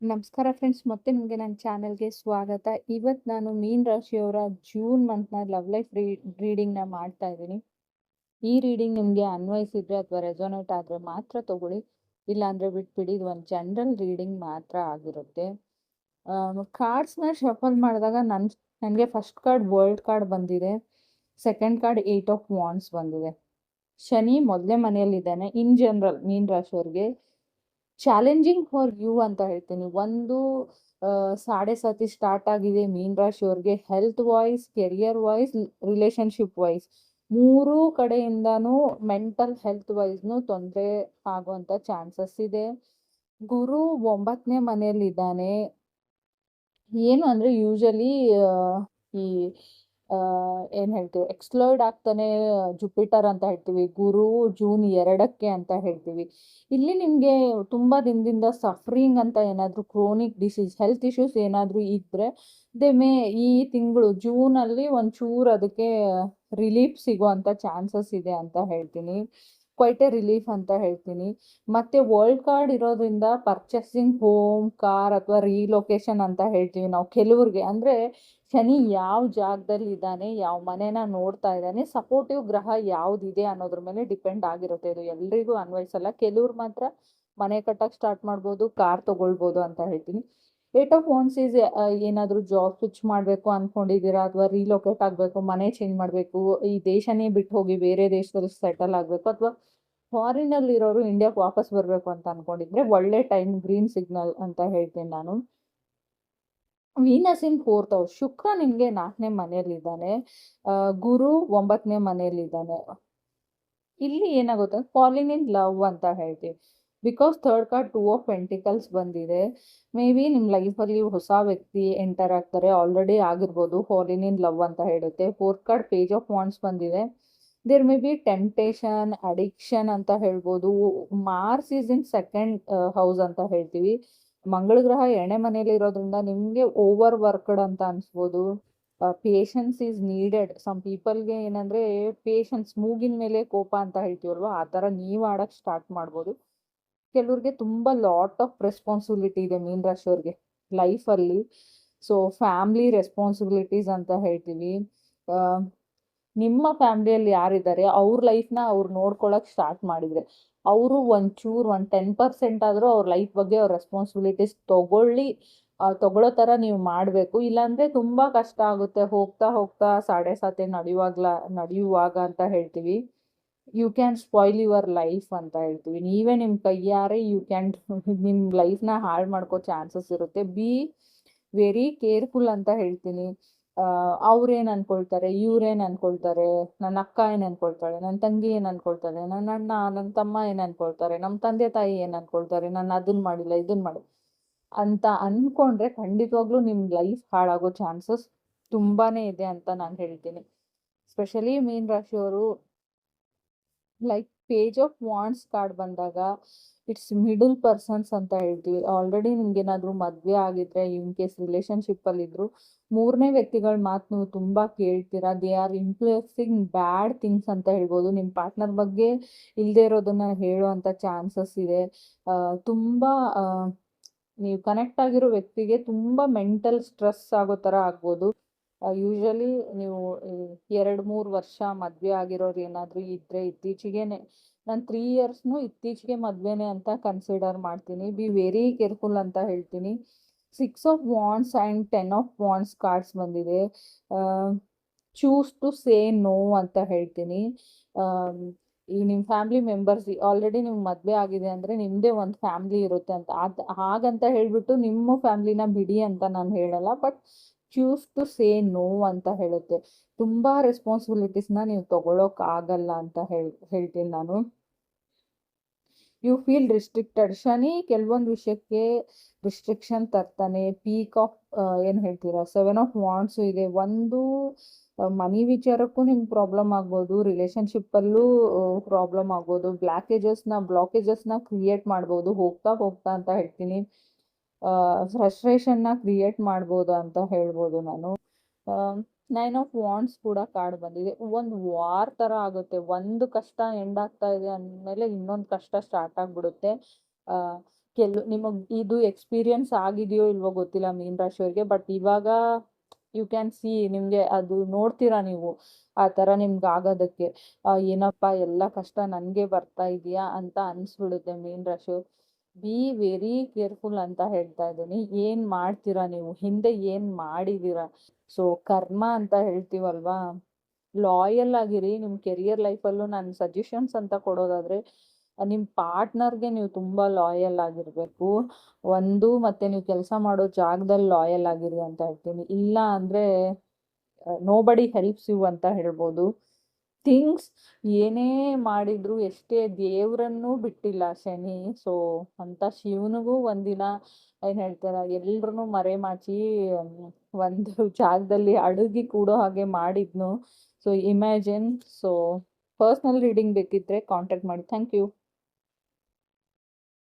ನಮಸ್ಕಾರ ಫ್ರೆಂಡ್ಸ್, ಮತ್ತೆ ನಿಮಗೆ ನನ್ನ ಚಾನೆಲ್ಗೆ ಸ್ವಾಗತ. ಇವತ್ತು ನಾನು ಮೀನ್ ರಾಶಿಯವರ ಜೂನ್ ಮಂತ್ನ ಲವ್ ಲೈಫ್ ರೀಡಿಂಗ್ನ ಮಾಡ್ತಾ ಇದ್ದೀನಿ. ಈ ರೀಡಿಂಗ್ ನಿಮಗೆ ಅನ್ವಯಿಸಿದ್ರೆ ಅಥವಾ ರೆಸೊನೇಟ್ ಆದರೆ ಮಾತ್ರ ತಗೊಳ್ಳಿ, ಇಲ್ಲಾಂದರೆ ಬಿಟ್ಬಿಡಿ. ಇದು ಒಂದು ಜನರಲ್ ರೀಡಿಂಗ್ ಮಾತ್ರ ಆಗಿರುತ್ತೆ. ಕಾರ್ಡ್ಸ್ನ ಶಫಲ್ ಮಾಡಿದಾಗ ನನಗೆ ಫಸ್ಟ್ ಕಾರ್ಡ್ ವರ್ಲ್ಡ್ ಕಾರ್ಡ್ ಬಂದಿದೆ, ಸೆಕೆಂಡ್ ಕಾರ್ಡ್ 8 ಆಫ್ ವಾಂಡ್ಸ್ ಬಂದಿದೆ. ಶನಿ ಮೊದಲೇ ಮನೆಯಲ್ಲಿದ್ದಾನೆ. ಇನ್ ಜನರಲ್ ಮೀನ್ ರಾಶಿಯವ್ರಿಗೆ ಚಾಲೆಂಜಿಂಗ್ ಫಾರ್ ಯು ಅಂತ ಹೇಳ್ತೀನಿ. ಒಂದು ಸಾಡೆ ಸತಿ ಸ್ಟಾರ್ಟ್ ಆಗಿದೆ ಮೀನ್ ರಾಶಿಯವ್ರಿಗೆ. Health wise, career wise, relationship wise ಮೂರೂ ಕಡೆಯಿಂದನೂ ಮೆಂಟಲ್ ಹೆಲ್ತ್ ವೈಸ್ನು ತೊಂದರೆ ಆಗುವಂಥ ಚಾನ್ಸಸ್ ಇದೆ. ಗುರು 9ನೇ ಮನೆಯಲ್ಲಿದ್ದಾನೆ. ಏನು ಅಂದರೆ ಯೂಶಲಿ ಈ ಏನು ಹೇಳ್ತೀವಿ, ಎಕ್ಸ್ಪ್ಲೋರ್ಡ್ ಆಗ್ತಾನೆ ಜುಪಿಟರ್ ಅಂತ ಹೇಳ್ತೀವಿ. ಗುರು ಜೂನ್ 2ಕ್ಕೆ ಅಂತ ಹೇಳ್ತೀವಿ. ಇಲ್ಲಿ ನಿಮಗೆ ತುಂಬ ದಿನದಿಂದ ಸಫರಿಂಗ್ ಅಂತ ಏನಾದರೂ ಕ್ರೋನಿಕ್ ಡಿಸೀಸ್, ಹೆಲ್ತ್ ಇಶ್ಯೂಸ್ ಏನಾದರೂ ಇದ್ದರೆ ಈ ತಿಂಗಳು ಜೂನಲ್ಲಿ ಒಂಚೂರು ಅದಕ್ಕೆ ರಿಲೀಫ್ ಸಿಗುವಂಥ ಚಾನ್ಸಸ್ ಇದೆ ಅಂತ ಹೇಳ್ತೀನಿ. ಕ್ವೈಟ್ ಎ ರಿಲೀಫ್ ಅಂತ ಹೇಳ್ತೀನಿ. ಮತ್ತು ವರ್ಲ್ಡ್ ಕಾರ್ಡ್ ಇರೋದ್ರಿಂದ ಪರ್ಚೇಸಿಂಗ್ ಹೋಮ್, ಕಾರ್ ಅಥವಾ ರೀಲೊಕೇಶನ್ ಅಂತ ಹೇಳ್ತೀವಿ ನಾವು ಕೆಲವ್ರಿಗೆ. ಅಂದರೆ ಶನಿ ಯಾವ ಜಾಗದಲ್ಲಿ ಇದ್ದಾನೆ, ಯಾವ ಮನೆನ ನೋಡ್ತಾ ಇದ್ದಾನೆ, ಸಪೋರ್ಟಿವ್ ಗ್ರಹ ಯಾವುದಿದೆ ಅನ್ನೋದ್ರ ಮೇಲೆ ಡಿಪೆಂಡ್ ಆಗಿರುತ್ತೆ. ಇದು ಎಲ್ರಿಗೂ ಅನ್ವಯಿಸಲ್ಲ. ಕೆಲವ್ರು ಮಾತ್ರ ಮನೆ ಕಟ್ಟಕ್ಕೆ ಸ್ಟಾರ್ಟ್ ಮಾಡ್ಬೋದು, ಕಾರ್ ತೊಗೊಳ್ಬೋದು ಅಂತ ಹೇಳ್ತೀನಿ. 8 ಆಫ್ ವಾಂಡ್ಸ್ ಈಸ್ ಏನಾದರೂ ಜಾಬ್ ಸ್ವಿಚ್ ಮಾಡಬೇಕು ಅಂದ್ಕೊಂಡಿದ್ದೀರಾ, ಅಥವಾ ರೀಲೊಕೇಟ್ ಆಗಬೇಕು, ಮನೆ ಚೇಂಜ್ ಮಾಡಬೇಕು, ಈ ದೇಶನೇ ಬಿಟ್ಟು ಹೋಗಿ ಬೇರೆ ದೇಶದಲ್ಲಿ ಸೆಟಲ್ ಆಗಬೇಕು, ಅಥವಾ ಫಾರಿನಲ್ಲಿ ಇರೋರು ಇಂಡಿಯಾಕ್ಕೆ ವಾಪಸ್ ಬರಬೇಕು ಅಂತ ಅಂದ್ಕೊಂಡಿದ್ರೆ ಒಳ್ಳೆ ಟೈಮ್, ಗ್ರೀನ್ ಸಿಗ್ನಲ್ ಅಂತ ಹೇಳ್ತೀನಿ ನಾನು. ವೀನಸ್ ಇನ್ 4th ಹೌಸ್, ಶುಕ್ರ ನಿಮಗೆ 4ನೇ ಮನೆಯಲ್ಲಿದ್ದಾನೆ, ಗುರು 9ನೇ ಮನೆಯಲ್ಲಿದ್ದಾನೆ. ಇಲ್ಲಿ ಏನಾಗುತ್ತೆ, ಫಾಲಿಂಗ್ ಇನ್ ಲವ್ ಅಂತ ಹೇಳ್ತೀವಿ. Because third card 2 of pentacles ಬಂದಿದೆ. ಮೇ ಬಿ ನಿಮ್ಮ ಲೈಫಲ್ಲಿ ಹೊಸ ವ್ಯಕ್ತಿ ಎಂಟರ್ ಆಗ್ತಾರೆ, ಆಲ್ರೆಡಿ ಆಗಿರ್ಬೋದು. ಫಾಲಿಂಗ್ ಇನ್ ಲವ್ ಅಂತ ಹೇಳುತ್ತೆ. 4th card page of wands ಬಂದಿದೆ. There may be temptation, addiction ಅಂತ ಹೇಳ್ಬೋದು. Mars is in 2nd house ಅಂತ ಹೇಳ್ತೀವಿ. ಮಂಗಳ ಗ್ರಹ 2ನೇ ಮನೆಯಲ್ಲಿ ಇರೋದ್ರಿಂದ ನಿಮಗೆ ಓವರ್ ವರ್ಕ್ಡ್ ಅಂತ ಅನ್ಸ್ಬೋದು. Patience is needed. ಸಮ್ ಪೀಪಲ್ಗೆ ಏನಂದರೆ ಪೇಷನ್ಸ್, ಮೂಗಿನ ಮೇಲೆ ಕೋಪ ಅಂತ ಹೇಳ್ತೀವಲ್ವ, ಆ ಥರ ನೀವು ಆಡೋಕ್ಕೆ ಸ್ಟಾರ್ಟ್ ಮಾಡ್ಬೋದು. ಕೆಲವ್ರಿಗೆ ತುಂಬ ಲಾಟ್ ಆಫ್ ರೆಸ್ಪಾನ್ಸಿಬಿಲಿಟಿ ಇದೆ ಮೀನ್ ರಾಶಿಯವ್ರಿಗೆ ಲೈಫಲ್ಲಿ. ಸೊ ಫ್ಯಾಮ್ಲಿ ರೆಸ್ಪಾನ್ಸಿಬಿಲಿಟೀಸ್ ಅಂತ ಹೇಳ್ತೀವಿ. ನಿಮ್ಮ ಫ್ಯಾಮ್ಲಿಯಲ್ಲಿ ಯಾರಿದ್ದಾರೆ ಅವ್ರ ಲೈಫ್ನ ಅವ್ರು ನೋಡ್ಕೊಳಕ್ಕೆ ಸ್ಟಾರ್ಟ್ ಮಾಡಿದರೆ, ಅವರು ಒಂಚೂರು 10% ಆದರೂ ಅವ್ರ ಲೈಫ್ ಬಗ್ಗೆ ಅವ್ರ ರೆಸ್ಪಾನ್ಸಿಬಿಲಿಟೀಸ್ ತಗೊಳ್ಳೋ ಥರ ನೀವು ಮಾಡಬೇಕು. ಇಲ್ಲಾಂದರೆ ತುಂಬ ಕಷ್ಟ ಆಗುತ್ತೆ. ಹೋಗ್ತಾ ಹೋಗ್ತಾ ಸಾಡೆ ಸಾತಿ ನಡೆಯುವಾಗ ಅಂತ ಹೇಳ್ತೀವಿ. You can spoil your life ಅಂತ ಹೇಳ್ತೀವಿ. ನೀವೇ ನಿಮ್ಮ ಕೈಯಾರೆ ನಿಮ್ಮ ಲೈಫ್ನ ಹಾಳು ಮಾಡ್ಕೋ ಚಾನ್ಸಸ್ ಇರುತ್ತೆ. ಬಿ ವೆರಿ ಕೇರ್ಫುಲ್ ಅಂತ ಹೇಳ್ತೀನಿ. ಅವ್ರೇನು ಅನ್ಕೊಳ್ತಾರೆ, ಇವ್ರೇನು ಅನ್ಕೊಳ್ತಾರೆ, ನನ್ನ ಅಕ್ಕ ಏನು ಅನ್ಕೊಳ್ತಾಳೆ, ನನ್ನ ತಂಗಿ ಏನು ಅನ್ಕೊಳ್ತಾರೆ, ನನ್ನ ಅಣ್ಣ ನನ್ನ ತಮ್ಮ ಏನು ಅನ್ಕೊಳ್ತಾರೆ, ನಮ್ಮ ತಂದೆ ತಾಯಿ ಏನು ಅನ್ಕೊಳ್ತಾರೆ, ನಾನು ಅದನ್ನು ಮಾಡಿಲ್ಲ ಇದನ್ನು ಮಾಡಿ ಅಂತ ಅಂದ್ಕೊಂಡ್ರೆ ಖಂಡಿತವಾಗ್ಲೂ ನಿಮ್ಮ ಲೈಫ್ ಹಾಳಾಗೋ ಚಾನ್ಸಸ್ ತುಂಬಾ ಇದೆ ಅಂತ ನಾನು ಹೇಳ್ತೀನಿ. ಸ್ಪೆಷಲಿ ಮೀನ್ ರಾಶಿಯವರು like page of wands card ಬಂದಾಗ ಇಟ್ಸ್ ಮಿಡಲ್ ಪರ್ಸನ್ಸ್ ಅಂತ ಹೇಳ್ತೀವಿ. ಆಲ್ರೆಡಿ ನಿಮ್ಗೆ ಏನಾದರೂ ಮದುವೆ ಆಗಿದ್ರೆ, ಇನ್ ಕೇಸ್ ರಿಲೇಶನ್ಶಿಪ್ಪಲ್ಲಿ ಇದ್ರು, ಮೂರನೇ ವ್ಯಕ್ತಿಗಳ ಮಾತು ನೀವು ತುಂಬ ಕೇಳ್ತೀರಾ. They are influencing bad things ಅಂತ ಹೇಳ್ಬೋದು. ನಿಮ್ಮ ಪಾರ್ಟ್ನರ್ ಬಗ್ಗೆ ಇಲ್ಲದೆ ಇರೋದನ್ನು ಹೇಳುವಂಥ ಚಾನ್ಸಸ್ ಇದೆ. ತುಂಬ ನೀವು ಕನೆಕ್ಟ್ ಆಗಿರೋ ವ್ಯಕ್ತಿಗೆ ತುಂಬ ಮೆಂಟಲ್ ಸ್ಟ್ರೆಸ್ ಆಗೋ ಥರ ಆಗ್ಬೋದು. ಯೂಶಲಿ ನೀವು 2-3 ವರ್ಷ ಮದುವೆ ಆಗಿರೋರು ಏನಾದರೂ ಇದ್ದರೆ ಇತ್ತೀಚೆಗೇನೆ, ನಾನು 3 ಇಯರ್ಸ್ನು ಇತ್ತೀಚೆಗೆ ಮದುವೆನೇ ಅಂತ ಕನ್ಸಿಡರ್ ಮಾಡ್ತೀನಿ. ಬಿ ವೆರಿ ಕೇರ್ಫುಲ್ ಅಂತ ಹೇಳ್ತೀನಿ. 6 of wands and 10 of wands cards ಬಂದಿದೆ. ಚೂಸ್ ಟು ಸೇ ನೋ ಅಂತ ಹೇಳ್ತೀನಿ. ಈ ನಿಮ್ಮ ಫ್ಯಾಮ್ಲಿ ಮೆಂಬರ್ಸ್ ಆಲ್ರೆಡಿ ನಿಮ್ಗೆ ಮದುವೆ ಆಗಿದೆ ಅಂದರೆ ನಿಮ್ಮದೇ ಒಂದು ಫ್ಯಾಮ್ಲಿ ಇರುತ್ತೆ ಅಂತ, ಹಾಗಂತ ಹೇಳಿಬಿಟ್ಟು ನಿಮ್ಮ ಫ್ಯಾಮ್ಲಿನ ಬಿಡಿ ಅಂತ ನಾನು ಹೇಳಲ್ಲ. But choose to say no ಅಂತ ಹೇಳುತ್ತೆ. ತುಂಬ ರೆಸ್ಪಾನ್ಸಿಬಿಲಿಟೀಸ್ನ ನೀವು ತಗೊಳ್ಳೋಕ್ಕಾಗಲ್ಲ ಅಂತ ಹೇಳ್ತೀನಿ ನಾನು. You feel restricted. ಶನಿ ಕೆಲವೊಂದು ವಿಷಯಕ್ಕೆ ರಿಸ್ಟ್ರಿಕ್ಷನ್ ತರ್ತಾನೆ. ಪೀಕ್ ಆಫ್ ಏನು ಹೇಳ್ತೀರಾ, 7 ಆಫ್ ವಾಂಡ್ಸು ಇದೆ. ಒಂದು ಮನಿ ವಿಚಾರಕ್ಕೂ ನಿಮ್ಗೆ ಪ್ರಾಬ್ಲಮ್ ಆಗ್ಬೋದು, ರಿಲೇಶನ್ಶಿಪ್ಪಲ್ಲೂ ಪ್ರಾಬ್ಲಮ್ ಆಗ್ಬೋದು, ಬ್ಲಾಕೇಜಸ್ನ ಕ್ರಿಯೇಟ್ ಮಾಡ್ಬೋದು ಹೋಗ್ತಾ ಹೋಗ್ತಾ ಅಂತ ಹೇಳ್ತೀನಿ. ಫ್ರಸ್ಟ್ರೇಷನ್ನ ಕ್ರಿಯೇಟ್ ಮಾಡ್ಬೋದು ಅಂತ ಹೇಳ್ಬೋದು ನಾನು. 9 ಆಫ್ ವಾಂಡ್ಸ್ ಕೂಡ ಕಾರ್ಡ್ ಬಂದಿದೆ. ಒಂದು ವಾರ್ ಥರ ಆಗುತ್ತೆ. ಒಂದು ಕಷ್ಟ ಎಂಡ್ ಆಗ್ತಾ ಇದೆ ಅಂದಮೇಲೆ ಇನ್ನೊಂದು ಕಷ್ಟ ಸ್ಟಾರ್ಟ್ ಆಗಿಬಿಡುತ್ತೆ. ನಿಮಗ್ ಇದು ಎಕ್ಸ್ಪೀರಿಯನ್ಸ್ ಆಗಿದೆಯೋ ಇಲ್ವೋ ಗೊತ್ತಿಲ್ಲ ಮೀನ್ ರಾಶಿಯವ್ರಿಗೆ, ಬಟ್ ಇವಾಗ ಯು ಕ್ಯಾನ್ ಸಿ, ನಿಮ್ಗೆ ಅದು ನೋಡ್ತೀರಾ ನೀವು ಆ ಥರ ನಿಮ್ಗೆ ಆಗೋದಕ್ಕೆ ಏನಪ್ಪ ಎಲ್ಲ ಕಷ್ಟ ನನಗೆ ಬರ್ತಾ ಇದೆಯಾ ಅಂತ ಅನಿಸ್ಬಿಡುತ್ತೆ ಮೀನ್ ರಾಶಿಯವ್ರು. ಬಿ ವೆರಿ ಕೇರ್ಫುಲ್ ಅಂತ ಹೇಳ್ತಾ ಇದ್ದೀನಿ. ಏನು ಮಾಡ್ತೀರಾ ನೀವು, ಹಿಂದೆ ಏನು ಮಾಡಿದ್ದೀರಾ, ಸೊ ಕರ್ಮ ಅಂತ ಹೇಳ್ತೀವಲ್ವಾ, ಲಾಯಲ್ ಆಗಿರಿ. ನಿಮ್ಮ ಕೆರಿಯರ್ ಲೈಫಲ್ಲೂ ನಾನು ಸಜೆಷನ್ಸ್ ಅಂತ ಕೊಡೋದಾದರೆ, ನಿಮ್ಮ ಪಾರ್ಟ್ನರ್ಗೆ ನೀವು ತುಂಬ ಲಾಯಲ್ ಆಗಿರಬೇಕು ಮತ್ತು ನೀವು ಕೆಲಸ ಮಾಡೋ ಜಾಗದಲ್ಲಿ ಲಾಯಲ್ ಆಗಿರಿ ಅಂತ ಹೇಳ್ತೀನಿ. ಇಲ್ಲ ಅಂದರೆ ನೋಬಡಿ ಹೆಲ್ಪ್ಸ್ ಯು ಅಂತ ಹೇಳ್ಬೋದು. ಥಿಂಗ್ಸ್ ಏನೇ ಮಾಡಿದ್ರು, ಎಷ್ಟೇ ದೇವ್ರನ್ನೂ ಬಿಟ್ಟಿಲ್ಲ ಶನಿ. ಸೊ ಅಂತ ಶಿವನಿಗೂ ಒಂದಿನ ಏನು ಹೇಳ್ತಾರೆ, ಎಲ್ರೂ ಮರೆಮಾಚಿ ಒಂದು ಜಾಗದಲ್ಲಿ ಅಡುಗೆ ಕೂಡೋ ಹಾಗೆ ಮಾಡಿದ್ನು. So imagine. So personal reading ಬೇಕಿದ್ರೆ ಕಾಂಟ್ಯಾಕ್ಟ್ ಮಾಡಿ. Thank you.